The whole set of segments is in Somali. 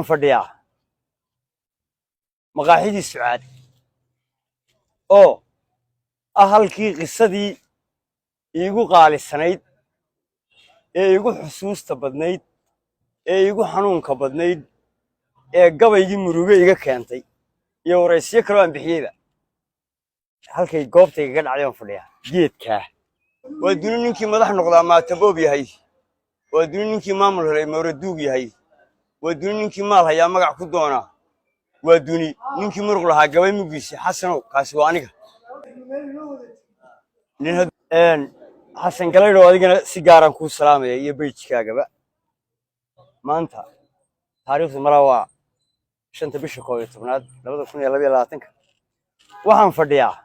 fadhiyaa maqaaxidii Sucaad oo ah halkii qisadii iigu qaalisanayd ee iigu xusuusta badnayd ee iigu xanuunka badnayd ee gabaygii muruge iga keentay iyo waraysiyo kale aan bixiyeyba halkay goobtayga ka dhacday aan fadhiyaa geedkaa waa duni ninkii madax noqdaa maataboob yahay waa duni ninkii maamul helay mawraduug yahay waa duni ninkii maal hayaa magac ku doonaa waa duni ninkii muruq lahaa gabay mugiisi xasanow kaasi waa aniga xasan galaydhow adigana si gaaraan kuu salaamaya iyo beyjkaagaba maanta taariikhdu maraa waa 5 bisha 11 2022 waxaan fadhiyaa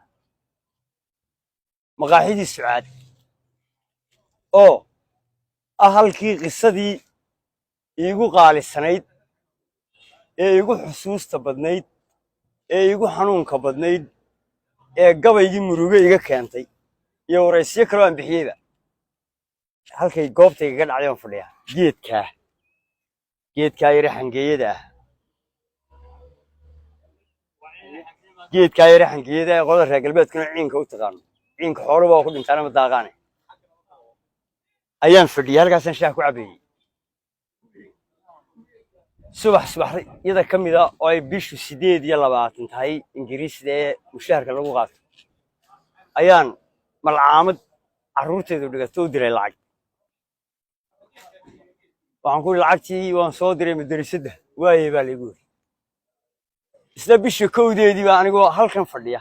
maqaaxidii Sucaad oo ah halkii qisadii iigu qaalisanayd ee iigu xusuusta badnayd ee iigu xanuunka badnayd ee gabaygii muruge iga keentay iyo waraysiyo kale aan bixiyeyba halkay goobtayga ka dhacday aan fadhiyaa geedkaa yare xangeeyada ah geedkaa yare xangeeyada ee qolada reer galbeedkuna ciinka u taqaano ciinka xooluba waa ku dhintaana ma daaqaane ayaan fadhiyay halkaasaan shaah ku cabeeyey subaxyada ka mid ah oo ay bishu 8 tahay ingiriisida ee mushaharka lagu qaato ayaan malcaamad carruurteedu dhigato u diray lacag waxaan ku yidhi lacagtii waan soo diray madrasadda waayey baa laygu yidhi isla bisha 1deedii baa anigoo halkan fadhiya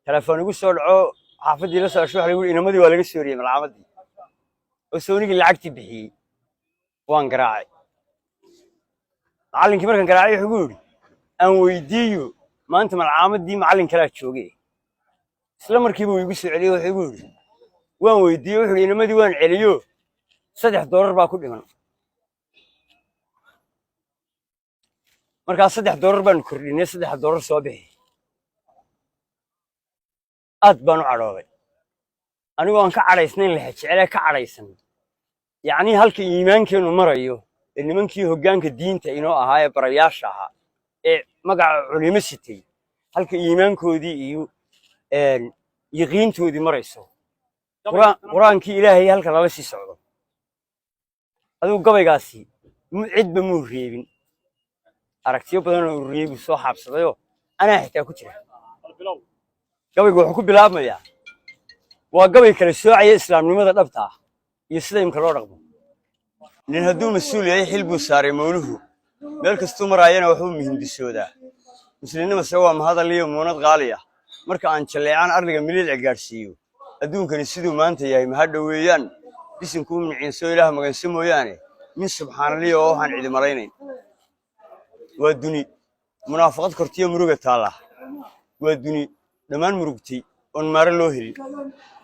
telefoon igu soo dhaco xaafaddii la soo dhasho waxa laygu yidhi inamadii waa laga soo riyey malcaamadii oo soonigii lacagtii bixiyey waan garaacay macallinkii markaan garaacay wuxuu igu yidhi aan weydiiyo maanta malcaamadii macallin kalaa joogay isla markiiba uu igu soo celiyey wuxuu igu yidhi waan weydiiyey wuxuu yidhi inamadii waan celiyo $3 baa ku dhiman markaa $3 baan kordhinay $3 soo bixi aad baan u cadhooday anigoo aan ka cadhaysnayn laha jecelee ka cadhaysan yacnii halka iimaankeennu marayo ee nimankii hoggaanka diinta inoo ahaa ee barayaasha ahaa ee magaca culimo sitay halka iimaankoodii iyo yaqiintoodii marayso qur-aankii ilaahay halka lala sii socdo adigu gabaygaasi cidba muu reebin aragtiyo badanoo uu reebi soo xaabsadayoo anaa xitaa ku jira gabaygu wuxuu ku bilaabmayaa waa gabay kala soocaya islaamnimada dhabta ah iyo sida imka loo dhaqmo nin hadduu mas-uul yahay xil buu saaray mawluhu meel kastuu maraayana waxbuu muhimdisoodaa muslimnimase waa mahadal iyo muunad qaali ah marka aan jalleecaan arliga miliic gaadhsiiyo adduunkani siduu maanta yahay mahadha weeyaan bisinkuu miciinso ilaah maganso mooyaane min subxaanaliya oo waxaan cidi malaynayn waa duni munaafaqad kortiyo muruga taalla waa duni dhammaan murugtay oon maare loo helin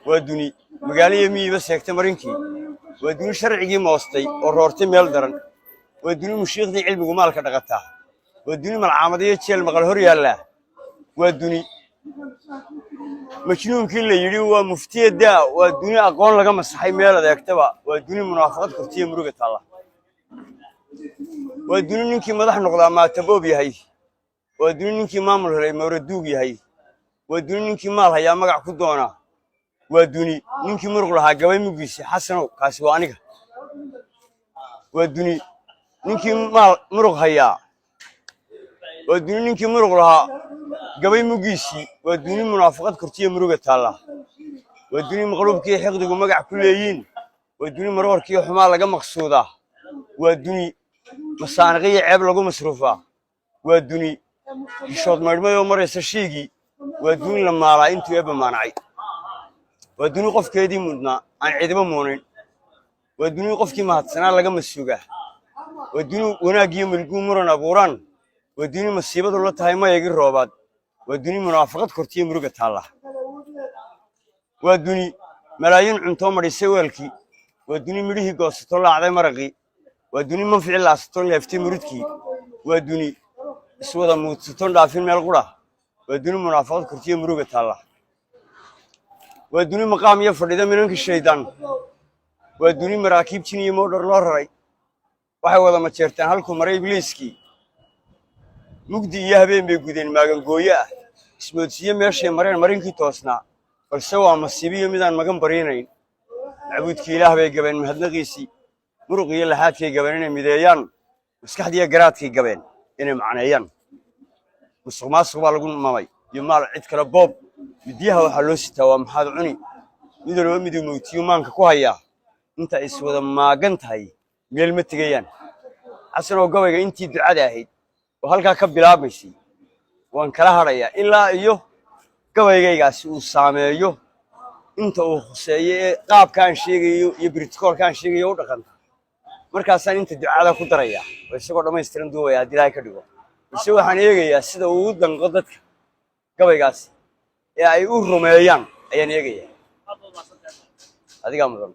waa duni magaaliyo miyiba seegtay marinkii waa duni sharcigii moostay oo roortay meel daran waa duni mushiiqdii cilmigu maalka dhaqataa waa duni malcaamadiyo jeel maqal hor yaallaa waa duni majnuunkii la yidhi waa muftiya daa waa duni aqoon laga masaxay meel adeegtaba waa duni munaafaqad kortiyo muruga taalla waa duni ninkii madax noqdaa maataboob yahay waa duni ninkii maamul helay mawraduug yahay waa duni ninkii maal hayaa magac ku doonaa waa duni ninkii muruq lahaa gabay mugiisi xasanow kaasi waa aniga waa duni ninkii maal muruq hayaa waa duni ninkii muruq lahaa gabay mugiisii waa duni munaafaqad kortiyo muruga taalla waa duni maqluubkii xiqdigu magac ku leeyiin waa duni marwarkii xumaa laga maqsuudaa waa duni masaaniqiyo ceeb lagu masruufaa waa duni hishood maydhmadoo maraysa shiigii waa duni la maalaa intuu eebba maanacay waa duni qofkeedii mudnaa aan cidiba muunayn waa duni qofkii mahadsanaa laga masuugaa waa duni wanaaggiyo milguu muran abuuraan waa duni masiibadu la tahay mayagii roobaad waa duni munaafaqad kortiyo muruga taalla waa duni malaayiin cuntoo madhisay weelkii waa duni midhihii goosato laacday maraqii waa duni manfici laasato leeftay murudkii waa duni iswada muudsaton dhaafin meel qura waa duni munaafaqad kortiyo muruga taalla waa duni maqaam iyo fadhida minanka shaydaan waa duni maraakiib jin iyo moodhar loo raray waxay wada ma jeertaan halkuu maray ibliiskii mugdi iyo habeen bay gudeen maagan gooyo ah ismoodsiye meeshay mareen marinkii toosnaa balse waa masiibiyo midaan magan barinayn macbuudkii ilaah bay gabeen mahadnaqiisii muruq iyo laxaadkay gabeen inay mideeyaan maskaxdiiyo garaadkay gabeen inay macneeyaan musuq maasuq baa lagu mamay iyo maal cid kale boob midiyaha waxaa loo sitaa waa maxaad cuni midaloo miduu mowtiyo maanka ku hayaa inta is wada maagan tahay meel ma tegayaan xasan oo gabayga intii ducada ahayd oo halkaa ka bilaabaysay waan kala hadhayaa ilaa iyo gabaygaygaasi uu saameeyo inta uu khuseeyo ee qaabkaan sheegayo iyo britokoolkaan sheegayo u dhaqanta markaasaan inta ducada ku darayaa oo isagoo dhammaystiran duubaya haddii ilaahay ka dhigo balse waxaan eegayaa sida uu u danqo dadka gabaygaasi ee ay u rumeeyaan ayaan eegayaa adigaa mudan